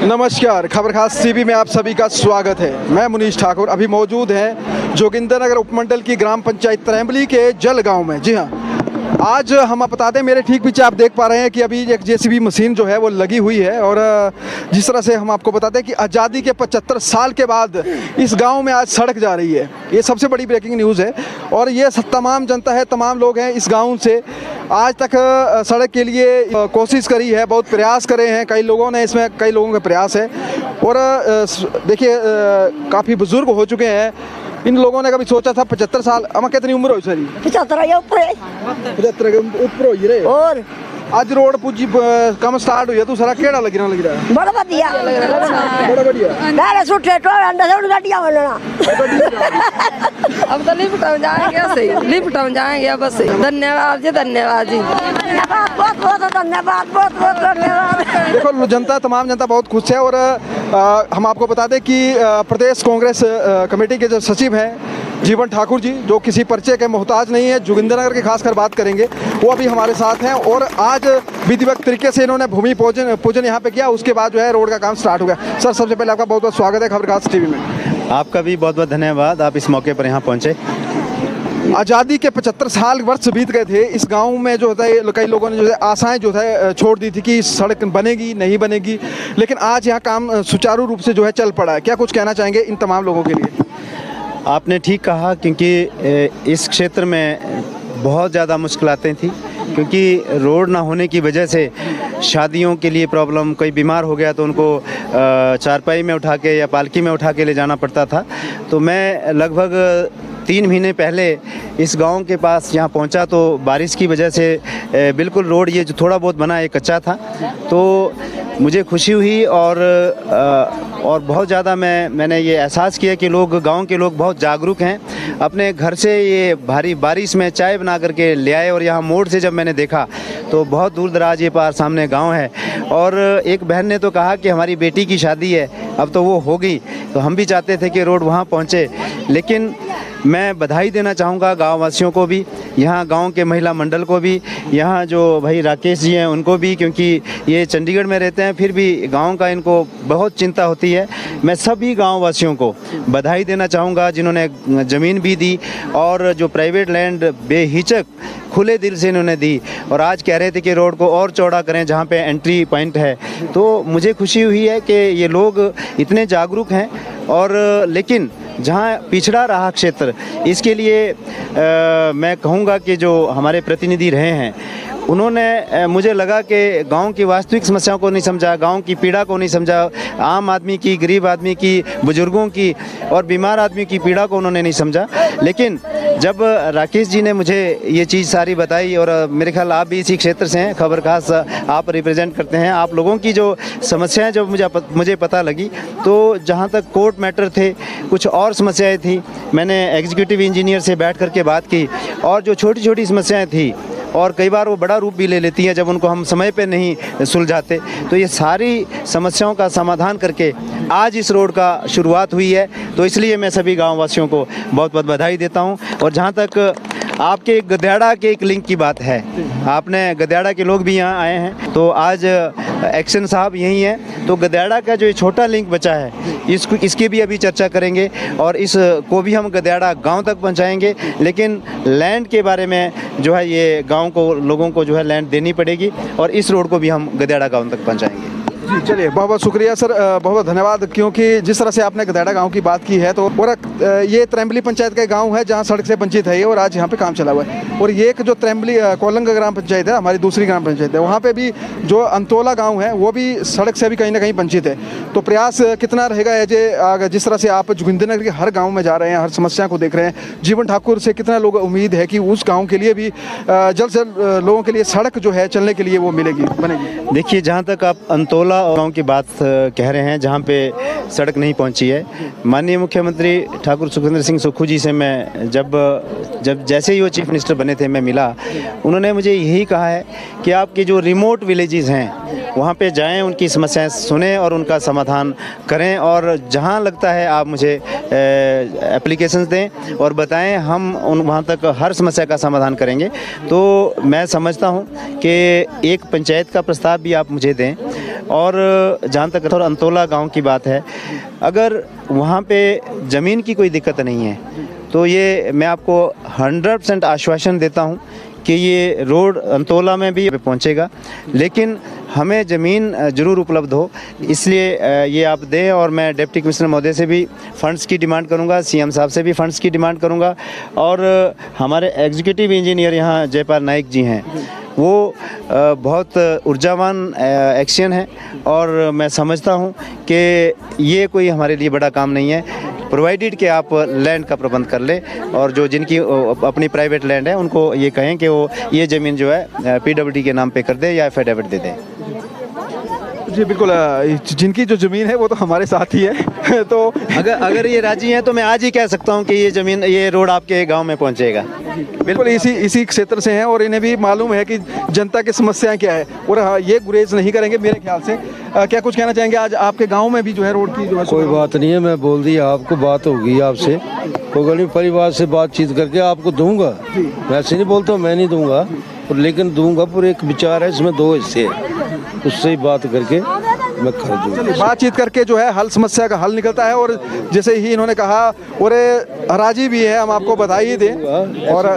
नमस्कार, खबर खास टीवी में आप सभी का स्वागत है। मैं मुनीश ठाकुर अभी मौजूद हैं जोगिंदरनगर उपमंडल की ग्राम पंचायत त्रैम्बली के जल गांव में। जी हाँ, आज हम आप बता दें, मेरे ठीक पीछे आप देख पा रहे हैं कि अभी एक जेसीबी मशीन जो है वो लगी हुई है। और जिस तरह से हम आपको बताते हैं कि आज़ादी के 75 साल के बाद इस गांव में आज सड़क जा रही है, ये सबसे बड़ी ब्रेकिंग न्यूज़ है। और ये तमाम जनता है, तमाम लोग हैं इस गांव से आज तक सड़क के लिए कोशिश करी है, बहुत प्रयास करे हैं कई लोगों ने, इसमें कई लोगों के प्रयास है। और देखिए काफ़ी बुजुर्ग हो चुके हैं, इन लोगों ने कभी सोचा था 75 साल अमा कितनी उम्र हो सरी 75 ऊपर हो रहे और आज रोड पूजी कम स्टार्ट हुई है तो सारा केड़ा लग रहा है बड़ा बढ़िया बड़ा बढ़िया डाले सुटे तो अंडा से गाड़ियां बनना। अब तो लिफ्ट में जाएंगे, ऐसे लिफ्ट में जाएंगे बस। धन्यवाद जी, धन्यवाद जी, बहुत बहुत धन्यवाद, बहुत बहुत धन्यवाद। देखो जनता, तमाम जनता बहुत खुश है। और हम आपको बता दें कि प्रदेश कांग्रेस कमेटी के जो सचिव हैं जीवन ठाकुर जी, जो किसी परिचय के मोहताज नहीं है, जोगिंदरनगर की खासकर बात करेंगे, वो अभी हमारे साथ हैं। और आज विधिवत तरीके से इन्होंने भूमि पूजन यहाँ पे किया, उसके बाद जो है रोड का काम स्टार्ट हो गया। सर, सबसे पहले आपका बहुत बहुत स्वागत है खबर खास टीवी में। आपका भी बहुत बहुत धन्यवाद, आप इस मौके पर यहाँ पहुँचे। आज़ादी के 75 वर्ष बीत गए थे। इस गांव में जो होता है कई लोगों ने जो है आशाएं जो है छोड़ दी थी कि सड़क बनेगी नहीं बनेगी, लेकिन आज यहाँ काम सुचारू रूप से जो है चल पड़ा है। क्या कुछ कहना चाहेंगे इन तमाम लोगों के लिए? आपने ठीक कहा, क्योंकि इस क्षेत्र में बहुत ज़्यादा मुश्किलातें थी, क्योंकि रोड ना होने की वजह से शादियों के लिए प्रॉब्लम, कोई बीमार हो गया तो उनको चारपाई में उठा के या पालकी में उठा के ले जाना पड़ता था। तो मैं लगभग 3 महीने पहले इस गांव के पास यहाँ पहुँचा तो बारिश की वजह से बिल्कुल रोड ये जो थोड़ा बहुत बना है कच्चा था। तो मुझे खुशी हुई और बहुत ज़्यादा मैंने ये एहसास किया कि गांव के लोग बहुत जागरूक हैं। अपने घर से ये भारी बारिश में चाय बना करके ले आए और यहाँ मोड़ से जब मैंने देखा तो बहुत दूर दराज ये पार सामने गांव है। और एक बहन ने तो कहा कि हमारी बेटी की शादी है, अब तो वो हो गई, तो हम भी चाहते थे कि रोड वहाँ पहुँचे। लेकिन मैं बधाई देना चाहूँगा गाँव वासियों को भी, यहाँ गांव के महिला मंडल को भी, यहाँ जो भाई राकेश जी हैं उनको भी, क्योंकि ये चंडीगढ़ में रहते हैं फिर भी गांव का इनको बहुत चिंता होती है। मैं सभी गांव वासियों को बधाई देना चाहूँगा जिन्होंने ज़मीन भी दी और जो प्राइवेट लैंड बेहिचक खुले दिल से इन्होंने दी। और आज कह रहे थे कि रोड को और चौड़ा करें जहाँ पे एंट्री पॉइंट है। तो मुझे खुशी हुई है कि ये लोग इतने जागरूक हैं। और लेकिन जहाँ पिछड़ा रहा क्षेत्र, इसके लिए मैं कहूँगा कि जो हमारे प्रतिनिधि रहे हैं उन्होंने मुझे लगा कि गांव की वास्तविक समस्याओं को नहीं समझा, गांव की पीड़ा को नहीं समझा, आम आदमी की, गरीब आदमी की, बुजुर्गों की और बीमार आदमी की पीड़ा को उन्होंने नहीं समझा। लेकिन जब राकेश जी ने मुझे ये चीज़ सारी बताई, और मेरे ख्याल आप भी इसी क्षेत्र से हैं, खबर खास आप रिप्रेजेंट करते हैं, आप लोगों की जो समस्याएं जब मुझे पता लगी, तो जहाँ तक कोर्ट मैटर थे, कुछ और समस्याएँ थी, मैंने एग्जीक्यूटिव इंजीनियर से बैठ करके बात की। और जो छोटी छोटी समस्याएँ थी और कई बार वो बड़ा रूप भी ले लेती हैं जब उनको हम समय पे नहीं सुलझाते, तो ये सारी समस्याओं का समाधान करके आज इस रोड का शुरुआत हुई है। तो इसलिए मैं सभी गाँव वासियों को बहुत बहुत बधाई देता हूँ। और जहाँ तक आपके गदेड़ा के एक लिंक की बात है, आपने गदेड़ा के लोग भी यहाँ आए हैं, तो आज एक्शन साहब यही हैं, तो गदेड़ा का जो छोटा लिंक बचा है इसकी भी अभी चर्चा करेंगे और इसको भी हम गदेड़ा गांव तक पहुंचाएंगे। लेकिन लैंड के बारे में जो है ये गांव को, लोगों को जो है लैंड देनी पड़ेगी और इस रोड को भी हम गदेड़ा गांव तक पहुंचाएंगे। जी चलिए, बहुत बहुत शुक्रिया सर, बहुत बहुत धन्यवाद। क्योंकि जिस तरह से आपने गदेड़ा गांव की बात की है, तो और ये त्रैम्बली पंचायत का गांव है जहां सड़क से वंचित है ये, और आज यहां पे काम चला हुआ है। और ये एक जो त्रैम्बली कोलंग ग्राम पंचायत है, हमारी दूसरी ग्राम पंचायत है, वहाँ पे भी जो अंतोला गाँव है वो भी सड़क से भी कहीं ना कहीं वंचित है। तो प्रयास कितना रहेगा अजय, जिस तरह से आप जोगिंदरनगर के हर गाँव में जा रहे हैं, हर समस्या को देख रहे हैं, जीवन ठाकुर से कितना लोग उम्मीद है कि उस गाँव के लिए भी जल्द से जल्द लोगों के लिए सड़क जो है चलने के लिए वो मिलेगी, बनेगी? देखिए, जहाँ तक आप अंतोला गाँव की बात कह रहे हैं जहाँ पे सड़क नहीं पहुँची है, माननीय मुख्यमंत्री ठाकुर सुखविंदर सिंह सुक्खू जी से मैं जब जैसे ही वो चीफ मिनिस्टर बने थे मैं मिला, उन्होंने मुझे यही कहा है कि आपके जो रिमोट विलेजेस हैं वहाँ पे जाएं, उनकी समस्याएं सुनें और उनका समाधान करें। और जहाँ लगता है आप मुझे एप्लीकेशंस दें और बताएं, हम वहाँ तक हर समस्या का समाधान करेंगे। तो मैं समझता हूँ कि एक पंचायत का प्रस्ताव भी आप मुझे दें। और जहाँ तक अंतोला गांव की बात है, अगर वहाँ पे ज़मीन की कोई दिक्कत नहीं है तो ये मैं आपको 100% आश्वासन देता हूँ कि ये रोड अंतोला में भी पहुँचेगा, लेकिन हमें ज़मीन ज़रूर उपलब्ध हो, इसलिए ये आप दें। और मैं डिप्टी कमिश्नर महोदय से भी फ़ंड्स की डिमांड करूंगा, सीएम साहब से भी फ़ंड्स की डिमांड करूंगा। और हमारे एग्जीक्यूटिव इंजीनियर यहाँ जयपाल नाइक जी हैं, वो बहुत ऊर्जावान एक्शन है और मैं समझता हूँ कि ये कोई हमारे लिए बड़ा काम नहीं है, प्रोवाइडेड कि आप लैंड का प्रबंध कर ले। और जो जिनकी अपनी प्राइवेट लैंड है उनको ये कहें कि वो ये ज़मीन जो है PWD के नाम पे कर दे या एफिडेविट दे दें। जी बिल्कुल, जिनकी जो ज़मीन है वो तो हमारे साथ ही है। तो अगर ये राजी हैं तो मैं आज ही कह सकता हूँ कि ये ज़मीन, ये रोड आपके गांव में पहुँचेगा। बिल्कुल इसी क्षेत्र से हैं और इन्हें भी मालूम है कि जनता की समस्याएं क्या है और ये गुरेज नहीं करेंगे मेरे ख्याल से। क्या कुछ कहना चाहेंगे? आज आपके गांव में भी जो है रोड की जो है कोई बात नहीं है, मैं बोल दिया आपको, बात होगी आपसे, कोई नहीं, परिवार से बातचीत करके आपको दूंगा। वैसे नहीं बोलता मैं नहीं दूंगा, लेकिन दूंगा। पर एक विचार है, इसमें 2 हिस्से हैं, उससे ही बात करके मैं कर दूंगा। बातचीत करके जो है हल, समस्या का हल निकलता है। और जैसे ही इन्होंने कहा, और राजी भी है, हम आपको बधाई ही दें। और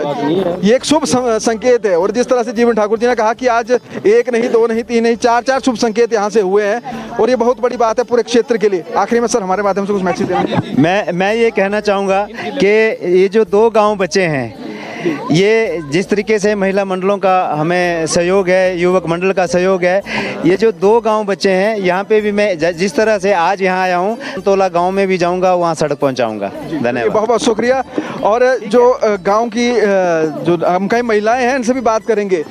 ये एक शुभ संकेत है। और जिस तरह से जीवन ठाकुर जी ने कहा कि आज 1 नहीं 2 नहीं 3 नहीं 4 शुभ संकेत यहाँ से हुए हैं और ये बहुत बड़ी बात है पूरे क्षेत्र के लिए। आखिरी में सर हमारे माध्यम से कुछ मैसेज देना। मैं ये कहना चाहूँगा कि ये जो 2 गाँव बचे हैं, ये जिस तरीके से महिला मंडलों का हमें सहयोग है, युवक मंडल का सहयोग है, ये जो 2 गांव बचे हैं, यहाँ पे भी मैं जिस तरह से आज यहाँ आया हूँ, अंतोला गांव में भी जाऊँगा, वहाँ सड़क पहुँचाऊँगा। धन्यवाद, बहुत बहुत शुक्रिया। और जो गांव की जो हम कई महिलाएं हैं, इनसे भी बात करेंगे।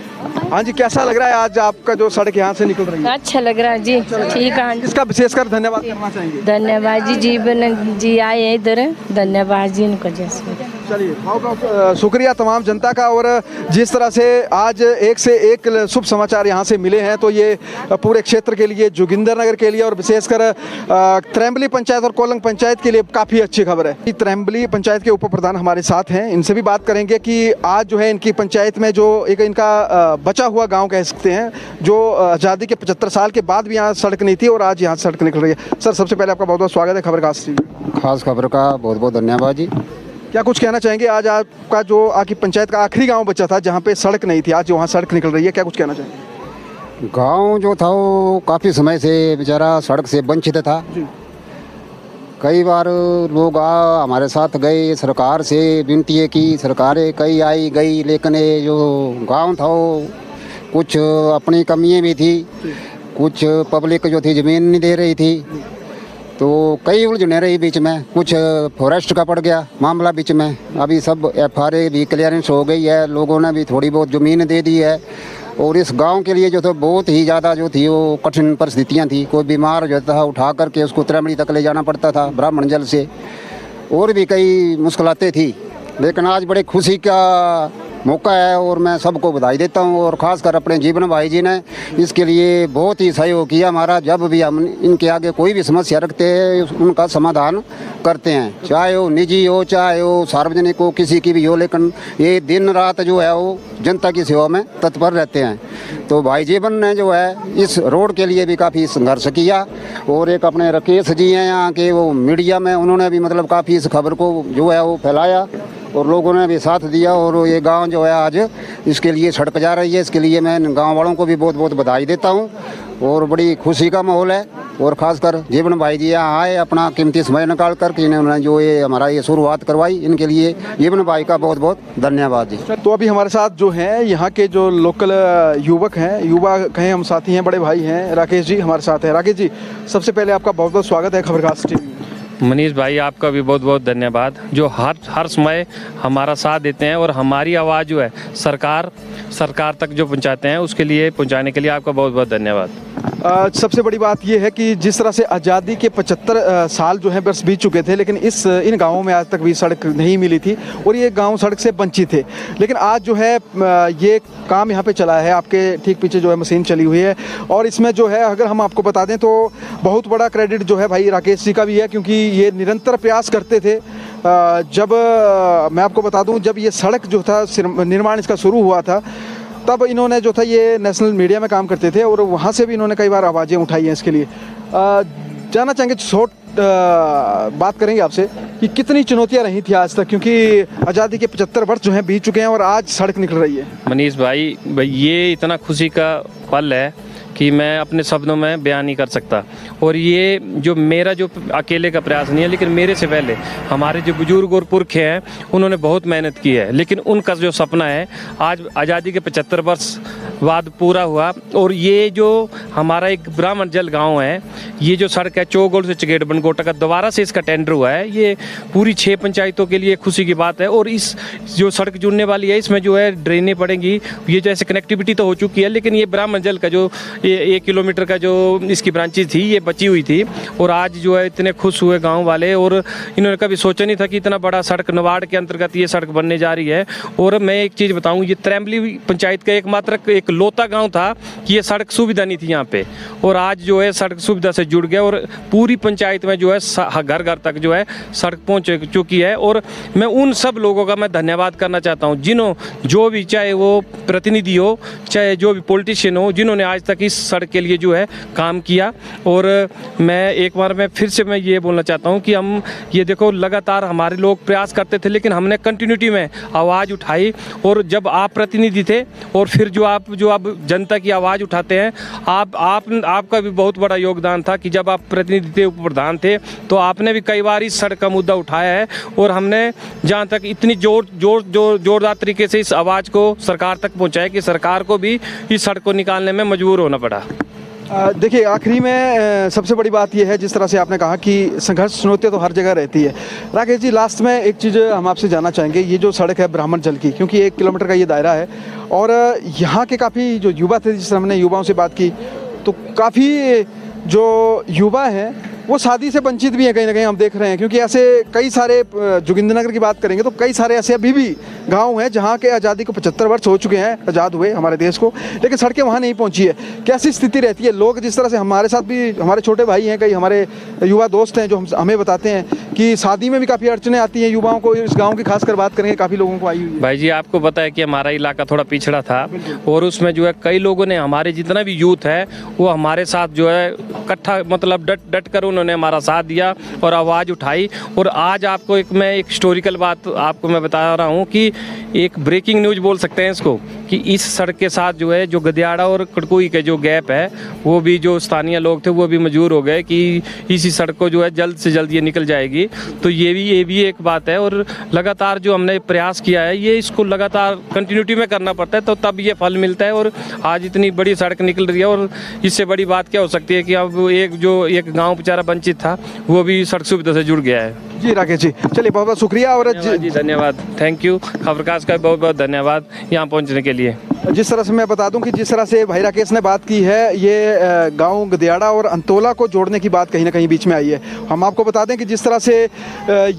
हाँ जी, कैसा लग रहा है आज आपका जो सड़क यहाँ से निकल रही है? अच्छा लग रहा है जी, ठीक है। इसका विशेषकर धन्यवाद करना चाहेंगे? धन्यवाद जी, जीवन जी आए हैं इधर, धन्यवाद जी इनको। जैसे चलिए, बहुत बहुत शुक्रिया तमाम जनता का। और जिस तरह से आज एक से एक शुभ समाचार यहाँ से मिले हैं, तो ये पूरे क्षेत्र के लिए, जोगिंदरनगर के लिए और विशेषकर त्रैम्बली पंचायत और कोलंग पंचायत के लिए काफ़ी अच्छी खबर है। त्रैम्बली पंचायत के उप प्रधान हमारे साथ हैं, इनसे भी बात करेंगे कि आज जो है इनकी पंचायत में जो एक इनका बचा हुआ गाँव कह सकते हैं, जो आज़ादी के 75 साल के बाद भी यहाँ सड़क नहीं थी और आज यहाँ सड़क निकल रही है। सर, सबसे पहले आपका बहुत बहुत स्वागत है खबर खास खबर का बहुत बहुत धन्यवाद जी। क्या कुछ कहना चाहेंगे? आज आपका जो आपकी पंचायत का आखिरी गांव बचा था जहां पे सड़क नहीं थी, आज वहां सड़क निकल रही है, क्या कुछ कहना चाहेंगे? गांव जो था वो काफ़ी समय से बेचारा सड़क से वंचित था। कई बार लोग हमारे साथ गए, सरकार से विनती की, सरकारें कई आई गई, लेकिन ये जो गांव था वो कुछ अपनी कमियाँ भी थी, कुछ पब्लिक जो थी ज़मीन नहीं दे रही थी, तो कई उलझने रही बीच में। कुछ फॉरेस्ट का पड़ गया मामला बीच में। अभी सब FRA भी क्लियरेंस हो गई है, लोगों ने भी थोड़ी बहुत ज़मीन दे दी है। और इस गांव के लिए जो था बहुत ही ज़्यादा जो थी वो कठिन परिस्थितियां थी। कोई बीमार जो था उठा करके उसको त्रैम्बली तक ले जाना पड़ता था ब्राह्मण जल से, और भी कई मुश्किलातें थी। लेकिन आज बड़े खुशी का मौका है और मैं सबको बधाई देता हूं। और ख़ासकर अपने जीवन भाई जी ने इसके लिए बहुत ही सहयोग किया हमारा। जब भी हम इनके आगे कोई भी समस्या रखते हैं उनका समाधान करते हैं, चाहे वो निजी हो चाहे वो सार्वजनिक हो, किसी की भी हो, लेकिन ये दिन रात जो है वो जनता की सेवा में तत्पर रहते हैं। तो भाई जीवन ने जो है इस रोड के लिए भी काफ़ी संघर्ष किया। और एक अपने राकेश जी हैं यहाँ के, वो मीडिया में उन्होंने भी मतलब काफ़ी इस खबर को जो है वो फैलाया और लोगों ने भी साथ दिया। और ये गांव जो है आज इसके लिए सड़क जा रही है, इसके लिए मैं गांव वालों को भी बहुत बहुत बधाई देता हूं। और बड़ी खुशी का माहौल है। और ख़ासकर जीवन भाई जी यहाँ आए, अपना कीमती समय निकाल कर के इन्होंने जो ये हमारा ये शुरुआत करवाई, इनके लिए जीवन भाई का बहुत बहुत धन्यवाद जी। तो अभी हमारे साथ जो हैं यहाँ के जो लोकल युवक हैं, युवा कहें हम साथी हैं, बड़े भाई हैं, राकेश जी हमारे साथ हैं। राकेश जी, सबसे पहले आपका बहुत बहुत स्वागत है खबरखास टीवी। मनीष भाई आपका भी बहुत बहुत धन्यवाद, जो हर समय हमारा साथ देते हैं और हमारी आवाज़ जो है सरकार तक जो पहुंचाते हैं, उसके लिए पहुंचाने के लिए आपका बहुत बहुत धन्यवाद। सबसे बड़ी बात यह है कि जिस तरह से आज़ादी के 75 साल जो हैं बस बीत चुके थे, लेकिन इन गाँवों में आज तक भी सड़क नहीं मिली थी और ये गांव सड़क से वंचित थे। लेकिन आज जो है ये काम यहाँ पे चला है, आपके ठीक पीछे जो है मशीन चली हुई है और इसमें जो है अगर हम आपको बता दें तो बहुत बड़ा क्रेडिट जो है भाई राकेश जी का भी है, क्योंकि ये निरंतर प्रयास करते थे। जब मैं आपको बता दूँ, जब ये सड़क जो था निर्माण इसका शुरू हुआ था, तब इन्होंने जो था ये नेशनल मीडिया में काम करते थे और वहाँ से भी इन्होंने कई बार आवाज़ें उठाई हैं इसके लिए। जानना चाहेंगे, शॉर्ट बात करेंगे आपसे कि कितनी चुनौतियाँ रही थी आज तक, क्योंकि आज़ादी के 75 वर्ष जो हैं बीत चुके हैं और आज सड़क निकल रही है। मनीष भाई ये इतना खुशी का पल है कि मैं अपने शब्दों में बयान नहीं कर सकता। और ये जो मेरा जो अकेले का प्रयास नहीं है, लेकिन मेरे से पहले हमारे जो बुजुर्ग और पुरखे हैं उन्होंने बहुत मेहनत की है, लेकिन उनका जो सपना है आज आज़ादी के 75 वर्ष बाद पूरा हुआ। और ये जो हमारा एक ब्राह्मण जल गांव है, ये जो सड़क है चौगोल से चगेट बनकोटा का दोबारा से इसका टेंडर हुआ है, ये पूरी 6 पंचायतों के लिए खुशी की बात है। और इस जो सड़क जुड़ने वाली है इसमें जो है ड्रेनें पड़ेंगी, ये जो ऐसे कनेक्टिविटी तो हो चुकी है, लेकिन ये ब्राह्मण जल का जो ये 1 किलोमीटर का जो इसकी ब्रांचेज थी ये बची हुई थी। और आज जो है इतने खुश हुए गांव वाले, और इन्होंने कभी सोचा नहीं था कि इतना बड़ा सड़क नवाड़ के अंतर्गत ये सड़क बनने जा रही है। और मैं एक चीज़ बताऊं, ये त्रैम्बली पंचायत का एकमात्र एक लोता गांव था कि ये सड़क सुविधा नहीं थी यहाँ पे, और आज जो है सड़क सुविधा से जुड़ गया और पूरी पंचायत में जो है घर घर तक जो है सड़क पहुँच चुकी है। और मैं उन सब लोगों का मैं धन्यवाद करना चाहता हूँ, जो भी, चाहे वो प्रतिनिधि हो चाहे जो भी पॉलिटिशियन हो, जिन्होंने आज तक इस सड़क के लिए जो है काम किया। और मैं एक बार मैं फिर से मैं ये बोलना चाहता हूँ कि हम ये देखो लगातार हमारे लोग प्रयास करते थे, लेकिन हमने कंटिन्यूटी में आवाज़ उठाई। और जब आप प्रतिनिधि थे और फिर जो आप जनता की आवाज़ उठाते हैं, आपका भी बहुत बड़ा योगदान था कि जब आप प्रतिनिधि थे, उप प्रधान थे, तो आपने भी कई बार इस सड़क का मुद्दा उठाया है। और हमने जहाँ तक इतनी जोरदार तरीके से इस आवाज़ को सरकार तक पहुँचाया कि सरकार को भी इस सड़क को निकालने में मजबूर होना पड़ा। देखिए, आखिरी में सबसे बड़ी बात यह है, जिस तरह से आपने कहा कि संघर्ष चुनौतियाँ तो हर जगह रहती है। राकेश जी, लास्ट में एक चीज़ हम आपसे जानना चाहेंगे, ये जो सड़क है ब्राह्मण जल की, क्योंकि 1 किलोमीटर का ये दायरा है और यहाँ के काफ़ी जो युवा थे, जिस हमने युवाओं से बात की, तो काफ़ी जो युवा हैं वो शादी से वंचित भी हैं कहीं ना कहीं, हम देख रहे हैं। क्योंकि ऐसे कई सारे, जोगिंद्रनगर की बात करेंगे तो कई सारे ऐसे अभी भी गांव हैं जहां के आज़ादी को 75 वर्ष हो चुके हैं, आज़ाद हुए हमारे देश को, लेकिन सड़कें वहां नहीं पहुंची है। कैसी स्थिति रहती है? लोग जिस तरह से हमारे साथ भी, हमारे छोटे भाई हैं, कई हमारे युवा दोस्त हैं जो हमें बताते हैं कि शादी में भी काफ़ी अड़चनें आती हैं युवाओं को। इस गाँव की खासकर बात करेंगे, काफ़ी लोगों को आई हुई है। भाई जी, आपको पता है कि हमारा इलाका थोड़ा पिछड़ा था और उसमें जो है कई लोगों ने, हमारे जितना भी यूथ है वो हमारे साथ जो है इकट्ठा, मतलब डट कर उन्होंने हमारा साथ दिया और आवाज़ उठाई। और आज आपको मैं एक हिस्टोरिकल बात आपको मैं बता रहा हूँ कि एक ब्रेकिंग न्यूज़ बोल सकते हैं इसको, कि इस सड़क के साथ जो है जो गदियाड़ा और कड़कुई के जो गैप है, वो भी जो स्थानीय लोग थे वो भी मजबूर हो गए कि इसी सड़क को जो है जल्द से जल्द ये निकल जाएगी। तो ये भी एक बात है। और लगातार जो हमने प्रयास किया है, ये इसको लगातार कंटिन्यूटी में करना पड़ता है, तो तब ये फल मिलता है। और आज इतनी बड़ी सड़क निकल रही है, और इससे बड़ी बात क्या हो सकती है कि अब एक गाँव बेचारा वंचित था वो भी सड़क सुविधा से जुड़ गया है। जी राकेश जी, चलिए बहुत बहुत शुक्रिया। और जी धन्यवाद, थैंक यू, खबरकास्ट का बहुत बहुत धन्यवाद यहाँ पहुँचने के लिए। जिस तरह से मैं बता दूं कि जिस तरह से भाई राकेश ने बात की है, ये गांव गदियाड़ा और अंतोला को जोड़ने की बात कहीं ना कहीं बीच में आई है। हम आपको बता दें कि जिस तरह से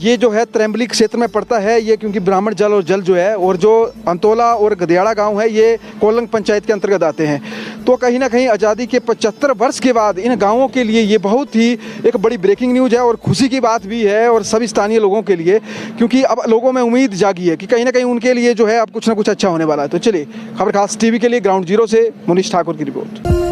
ये जो है त्रैम्बली क्षेत्र में पड़ता है ये, क्योंकि ब्राह्मण जल और जल जो है, और जो अंतोला और गदियाड़ा गांव है ये कोलंग पंचायत के अंतर्गत आते हैं। तो कहीं ना कहीं आज़ादी के 75 वर्ष के बाद इन गाँवों के लिए ये बहुत ही एक बड़ी ब्रेकिंग न्यूज़ है और खुशी की बात भी है, और सभी स्थानीय लोगों के लिए, क्योंकि अब लोगों में उम्मीद जागी है कि कहीं ना कहीं उनके लिए जो है अब कुछ ना कुछ अच्छा होने वाला है। तो चलिए, खबर खास टीवी के लिए ग्राउंड जीरो से मुनीश ठाकुर की रिपोर्ट।